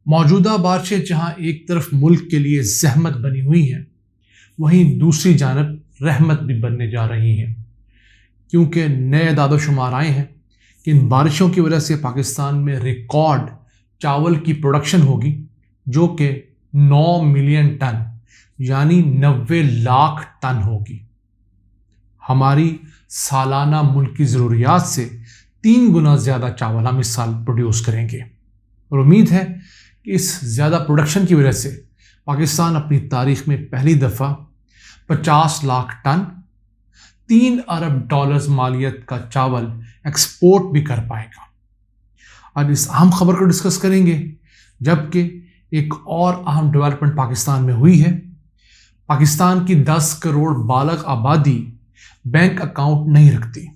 موجودہ بارشیں جہاں ایک طرف ملک کے لیے زحمت بنی ہوئی ہیں، وہیں دوسری جانب رحمت بھی بننے جا رہی ہیں، کیونکہ نئے اعداد و شمار آئے ہیں کہ ان بارشوں کی وجہ سے پاکستان میں ریکارڈ چاول کی پروڈکشن ہوگی، جو کہ 9 ملین ٹن یعنی 90 لاکھ ٹن ہوگی۔ ہماری سالانہ ملکی ضروریات سے 3 گنا زیادہ چاول ہم اس سال پروڈیوس کریں گے، اور امید ہے کہ اس زیادہ پروڈکشن کی وجہ سے پاکستان اپنی تاریخ میں پہلی دفعہ 50 لاکھ ٹن $3 ارب مالیت کا چاول ایکسپورٹ بھی کر پائے گا۔ آج اس اہم خبر کو ڈسکس کریں گے، جبکہ ایک اور اہم ڈیولپمنٹ پاکستان میں ہوئی ہے۔ پاکستان کی 10 کروڑ بالغ آبادی بینک اکاؤنٹ نہیں رکھتی۔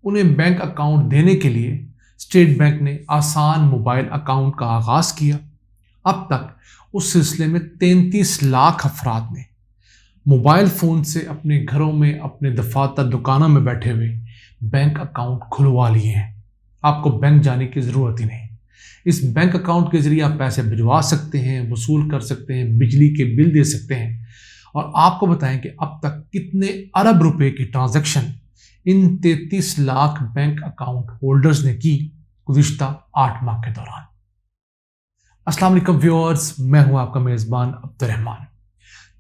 انہیں بینک اکاؤنٹ دینے کے لیے اسٹیٹ بینک نے آسان موبائل اکاؤنٹ کا آغاز کیا۔ اب تک اس سلسلے میں 33 لاکھ افراد نے موبائل فون سے اپنے گھروں میں، اپنے دفاتر، دکانوں میں بیٹھے ہوئے بینک اکاؤنٹ کھلوا لیے ہیں۔ آپ کو بینک جانے کی ضرورت ہی نہیں۔ اس بینک اکاؤنٹ کے ذریعے آپ پیسے بھجوا سکتے ہیں، وصول کر سکتے ہیں، بجلی کے بل دے سکتے ہیں، اور آپ کو بتائیں کہ اب تک کتنے ارب روپے کی ٹرانزیکشن ان 33 لاکھ بینک اکاؤنٹ ہولڈرز نے کی گزشتہ 8 ماہ کے دوران۔ السلام علیکم ویورز، میں ہوں آپ کا میزبان عبدالرحمان۔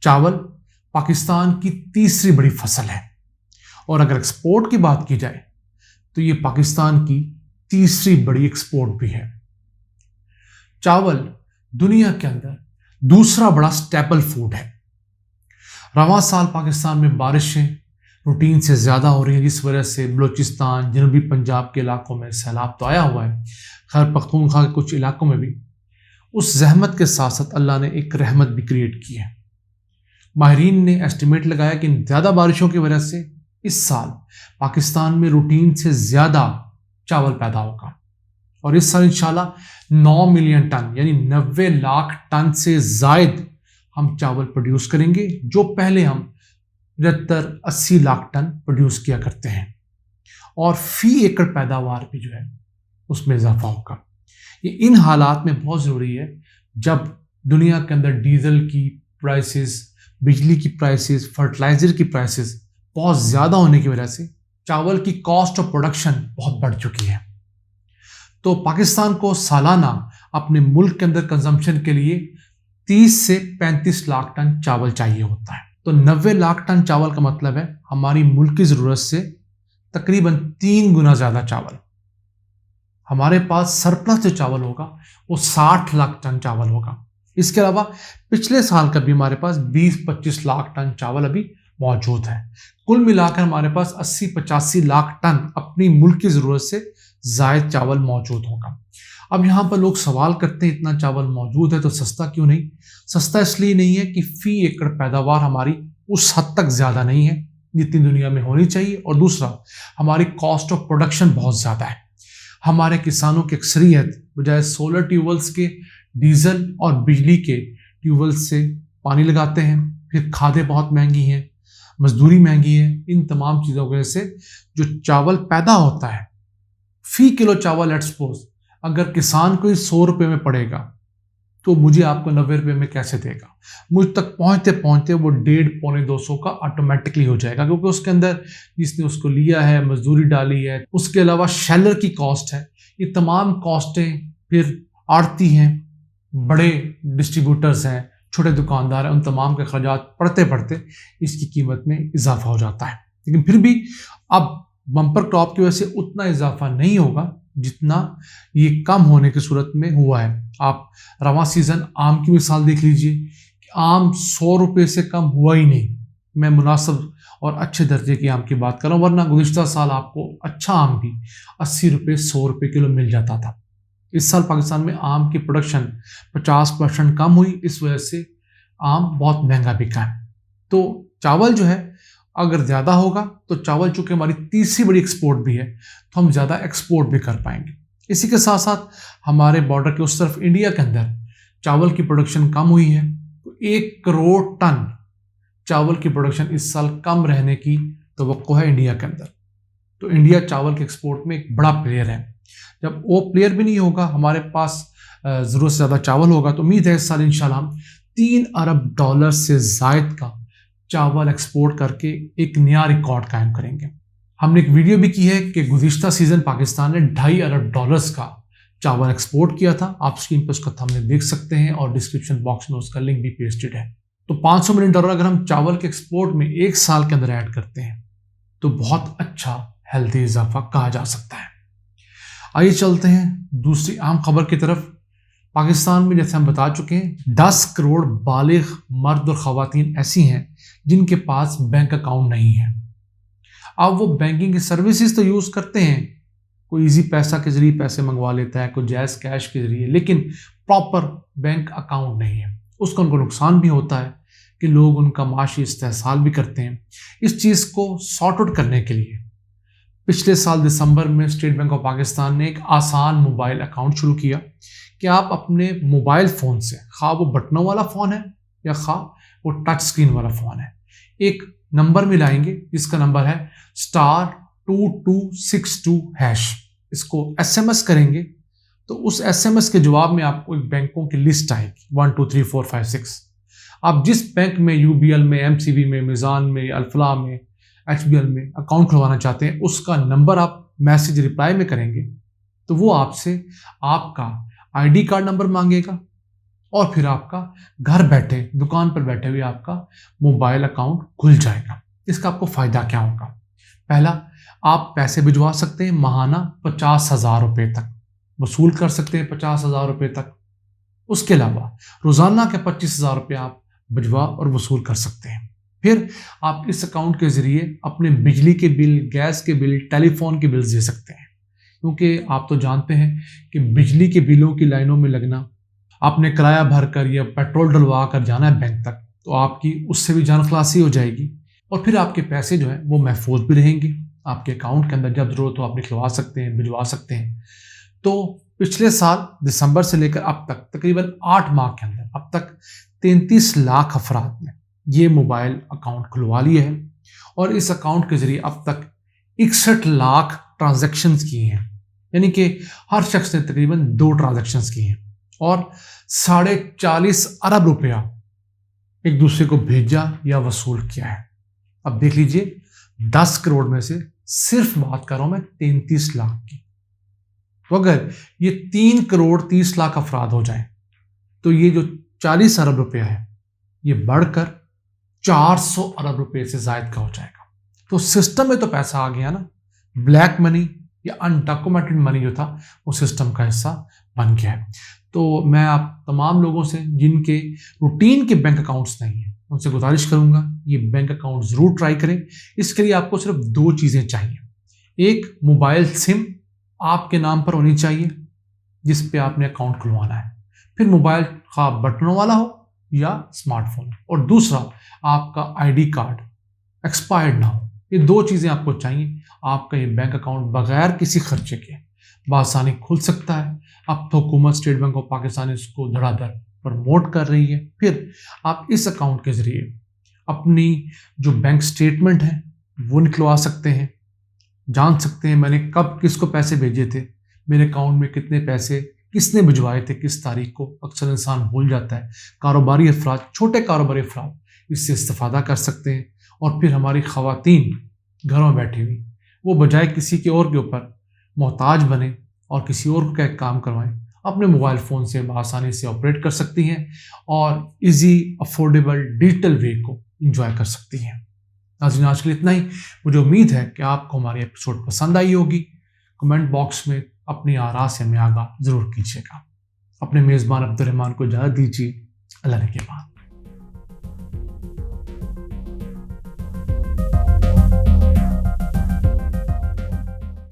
چاول پاکستان کی تیسری بڑی فصل ہے، اور اگر ایکسپورٹ کی بات کی جائے تو یہ پاکستان کی تیسری بڑی ایکسپورٹ بھی ہے۔ چاول دنیا کے اندر دوسرا بڑا سٹیپل فوڈ ہے۔ رواں سال پاکستان میں بارشیں روٹین سے زیادہ ہو رہی ہیں، جس وجہ سے بلوچستان، جنوبی پنجاب کے علاقوں میں سیلاب تو آیا ہوا ہے۔ خیر پختونخوا کے کچھ علاقوں میں بھی اس زحمت کے ساتھ ساتھ اللہ نے ایک رحمت بھی کریٹ کی ہے۔ ماہرین نے ایسٹیمیٹ لگایا کہ ان زیادہ بارشوں کی وجہ سے اس سال پاکستان میں روٹین سے زیادہ چاول پیدا ہوگا، اور اس سال انشاءاللہ 9 ملین ٹن یعنی 90 لاکھ ٹن سے زائد ہم چاول پروڈیوس کریں گے، جو پہلے ہم 75-80 لاکھ ٹن پروڈیوس کیا کرتے ہیں، اور فی ایکڑ پیداوار بھی جو ہے اس میں اضافہ ہوگا۔ یہ ان حالات میں بہت ضروری ہے جب دنیا کے اندر ڈیزل کی پرائسز، بجلی کی پرائسز، فرٹیلائزر کی پرائسز بہت زیادہ ہونے کی وجہ سے چاول کی کاسٹ آف پروڈکشن بہت بڑھ چکی ہے۔ تو پاکستان کو سالانہ اپنے ملک کے اندر کنزمپشن کے لیے 30 سے 35 لاکھ ٹن چاول چاہیے ہوتا ہے۔ تو 90 لاکھ ٹن چاول کا مطلب ہے ہماری ملک کی ضرورت سے تقریباً 3 گنا زیادہ چاول۔ ہمارے پاس سرپلس جو چاول ہوگا وہ 60 لاکھ ٹن چاول ہوگا۔ اس کے علاوہ پچھلے سال کا بھی ہمارے پاس 20-25 لاکھ ٹن چاول ابھی موجود ہے۔ کل ملا کر ہمارے پاس 80-85 لاکھ ٹن اپنی ملک کی ضرورت سے زائد چاول موجود ہوگا۔ اب یہاں پر لوگ سوال کرتے ہیں اتنا چاول موجود ہے تو سستا کیوں نہیں؟ سستا اس لیے نہیں ہے کہ فی ایکڑ پیداوار ہماری اس حد تک زیادہ نہیں ہے جتنی دنیا میں ہونی چاہیے، اور دوسرا ہماری کاسٹ آف پروڈکشن بہت زیادہ ہے۔ ہمارے کسانوں کی اکثریت بجائے سولر ٹیوبویلز کے ڈیزل اور بجلی کے ٹیوبویلز سے پانی لگاتے ہیں، پھر کھادیں بہت مہنگی ہیں، مزدوری مہنگی ہے۔ ان تمام چیزوں کی وجہ سے جو چاول پیدا ہوتا ہے، فی کلو چاول لیٹس سپوز اگر کسان کو 100 روپے میں پڑے گا تو مجھے آپ کو 90 روپے میں کیسے دے گا؟ مجھ تک پہنچتے پہنچتے وہ 150-200 کا آٹومیٹکلی ہو جائے گا، کیونکہ اس کے اندر جس نے اس کو لیا ہے، مزدوری ڈالی ہے، اس کے علاوہ شیلر کی کاسٹ ہے۔ یہ تمام کاسٹیں پھر آڑتی ہیں، بڑے ڈسٹریبیوٹرز ہیں، چھوٹے دکاندار ہیں، ان تمام کے اخراجات پڑھتے پڑھتے اس کی قیمت میں اضافہ ہو جاتا ہے۔ لیکن پھر بھی اب بمپر کراپ کی وجہ سے اتنا اضافہ نہیں ہوگا جتنا یہ کم ہونے کی صورت میں ہوا ہے۔ آپ رواں سیزن آم کی مثال دیکھ لیجئے کہ آم 100 روپے سے کم ہوا ہی نہیں۔ میں مناسب اور اچھے درجے کی آم کی بات کر رہا ہوں، ورنہ گزشتہ سال آپ کو اچھا آم بھی 80 روپے 100 روپے کلو مل جاتا تھا۔ اس سال پاکستان میں آم کی پروڈکشن 50% کم ہوئی، اس وجہ سے آم بہت مہنگا بکا ہے۔ تو چاول جو ہے اگر زیادہ ہوگا تو چاول چونکہ ہماری تیسری بڑی ایکسپورٹ بھی ہے تو ہم زیادہ ایکسپورٹ بھی کر پائیں گے۔ اسی کے ساتھ ساتھ ہمارے بارڈر کے اس طرف انڈیا کے اندر چاول کی پروڈکشن کم ہوئی ہے، تو 1 کروڑ ٹن چاول کی پروڈکشن اس سال کم رہنے کی توقع ہے انڈیا کے اندر۔ تو انڈیا چاول کے ایکسپورٹ میں ایک بڑا پلیئر ہے۔ جب وہ پلیئر بھی نہیں ہوگا، ہمارے پاس ضرورت سے زیادہ چاول ہوگا، تو امید ہے اس سال انشاءاللہ ہم $3 ارب سے زائد کا چاول ایکسپورٹ کر کے ایک نیا ریکارڈ قائم کریں گے۔ ہم نے ایک ویڈیو بھی کی ہے کہ گزشتہ سیزن پاکستان نے $2.5 ارب کا چاول ایکسپورٹ کیا تھا۔ آپ اسکرین پر اس کا تھمبنیل دیکھ سکتے ہیں اور ڈسکرپشن باکس میں اس کا لنک بھی پیسٹڈ ہے۔ تو $500 ملین اگر ہم چاول کے ایکسپورٹ میں ایک سال کے اندر ایڈ کرتے ہیں تو بہت اچھا ہیلتھی اضافہ کہا جا سکتا ہے۔ آئیے چلتے ہیں دوسری اہم خبر کی طرف۔ پاکستان میں جیسے ہم بتا چکے ہیں 10 کروڑ بالغ مرد اور خواتین ایسی ہیں جن کے پاس بینک اکاؤنٹ نہیں ہے۔ اب وہ بینکنگ کی سروسز تو یوز کرتے ہیں، کوئی ایزی پیسہ کے ذریعے پیسے منگوا لیتا ہے، کوئی جائز کیش کے ذریعے، لیکن پراپر بینک اکاؤنٹ نہیں ہے۔ اس کا ان کو نقصان بھی ہوتا ہے کہ لوگ ان کا معاشی استحصال بھی کرتے ہیں۔ اس چیز کو سارٹ آؤٹ کرنے کے لیے پچھلے سال دسمبر میں اسٹیٹ بینک آف پاکستان نے ایک آسان موبائل اکاؤنٹ شروع کیا کہ آپ اپنے موبائل فون سے، خواہ وہ بٹنوں والا فون ہے یا خواہ وہ ٹچ سکرین والا فون ہے، ایک نمبر ملائیں گے جس کا نمبر ہے *2262#۔ اس کو SMS کریں گے تو اس SMS کے جواب میں آپ کو ایک بینکوں کی لسٹ آئے گی 1 2 3 4 5 6۔ آپ جس بینک میں UBL میں MCB میں میزان میں الفلاح میں HBL میں اکاؤنٹ کھلوانا چاہتے ہیں اس کا نمبر آپ میسج رپلائی میں کریں گے تو وہ آپ سے آپ کا ID کارڈ نمبر مانگے گا اور پھر آپ کا گھر بیٹھے دکان پر بیٹھے ہوئے آپ کا موبائل اکاؤنٹ کھل جائے گا۔ اس کا آپ کو فائدہ کیا ہوگا؟ پہلا، آپ پیسے بھجوا سکتے ہیں ماہانہ 50,000 روپے تک، وصول کر سکتے ہیں 50,000 روپے تک۔ اس کے علاوہ روزانہ کے 25,000 روپے آپ بھجوا اور وصول کر سکتے ہیں۔ پھر آپ اس اکاؤنٹ کے ذریعے اپنے بجلی کے بل، گیس کے بل، ٹیلی فون کے بل دے سکتے ہیں، کیونکہ آپ تو جانتے ہیں کہ بجلی کے بلوں کی لائنوں میں لگنا، آپ نے کرایہ بھر کر یا پیٹرول ڈلوا کر جانا ہے بینک تک تو آپ کی اس سے بھی جان خلاصی ہو جائے گی، اور پھر آپ کے پیسے جو ہیں وہ محفوظ بھی رہیں گے۔ آپ کے اکاؤنٹ کے اندر جب ضرورت ہو آپ نکلوا سکتے ہیں، بھجوا سکتے ہیں۔ تو پچھلے سال دسمبر سے لے کر اب تک تقریباً 8 ماہ کے اندر اب تک 33 لاکھ افراد نے یہ موبائل اکاؤنٹ کھلوا لیے ہیں، اور اس اکاؤنٹ کے ذریعے اب تک 61 لاکھ ٹرانزیکشنز کی ہیں، یعنی کہ ہر شخص نے تقریباً 2 ٹرانزیکشنز کی ہیں، اور 40.5 ارب روپیہ ایک دوسرے کو بھیجا یا وصول کیا ہے۔ اب دیکھ لیجئے 10 کروڑ میں سے صرف بات کر رہا ہوں میں 33 لاکھ کی، تو اگر یہ 3 کروڑ 30 لاکھ افراد ہو جائیں تو یہ جو 40 ارب روپیہ ہے یہ بڑھ کر 400 ارب روپے سے زائد کا ہو جائے گا۔ تو سسٹم میں تو پیسہ آ گیا نا، بلیک منی یا انڈاکومنٹڈ منی جو تھا وہ سسٹم کا حصہ بن گیا ہے۔ تو میں آپ تمام لوگوں سے جن کے روٹین کے بینک اکاؤنٹس نہیں ہیں ان سے گزارش کروں گا یہ بینک اکاؤنٹ ضرور ٹرائی کریں۔ اس کے لیے آپ کو صرف 2 چیزیں چاہیے۔ ایک، موبائل سم آپ کے نام پر ہونی چاہیے جس پہ آپ نے اکاؤنٹ کھلوانا ہے، پھر موبائل خواہ بٹنوں والا ہو یا اسمارٹ فون، اور دوسرا آپ کا ID کارڈ ایکسپائرڈ نہ ہو۔ یہ 2 چیزیں آپ کو چاہیے۔ آپ کا یہ بینک اکاؤنٹ بغیر کسی خرچے کے بآسانی کھل سکتا ہے۔ اب تو حکومت اسٹیٹ بینک آف پاکستان اس کو دھڑا دھڑ پروموٹ کر رہی ہے۔ پھر آپ اس اکاؤنٹ کے ذریعے اپنی جو بینک سٹیٹمنٹ ہیں وہ نکلوا سکتے ہیں، جان سکتے ہیں میں نے کب کس کو پیسے بھیجے تھے، میرے اکاؤنٹ میں کتنے پیسے کس نے بھجوائے تھے، کس تاریخ کو، اکثر انسان بھول جاتا ہے۔ کاروباری افراد، چھوٹے کاروباری افراد اس سے استفادہ کر سکتے ہیں، اور پھر ہماری خواتین گھروں میں بیٹھی ہوئی وہ بجائے کسی کے اور کے اوپر محتاج بنے اور کسی اور کو ایک کام کروائیں، اپنے موبائل فون سے بآسانی سے آپریٹ کر سکتی ہیں اور ایزی افورڈیبل ڈیجیٹل وے کو انجوائے کر سکتی ہیں۔ ناظرین، آج کے لیے اتنا ہی۔ مجھے امید ہے کہ آپ کو ہماری ایپیسوڈ پسند آئی ہوگی۔ کمنٹ باکس میں اپنی آراء سے ہمیں آگاہ ضرور کیجیے گا۔ اپنے میزبان عبد الرحمان کو اجازت دیجیے۔ اللہ نے کے بعد۔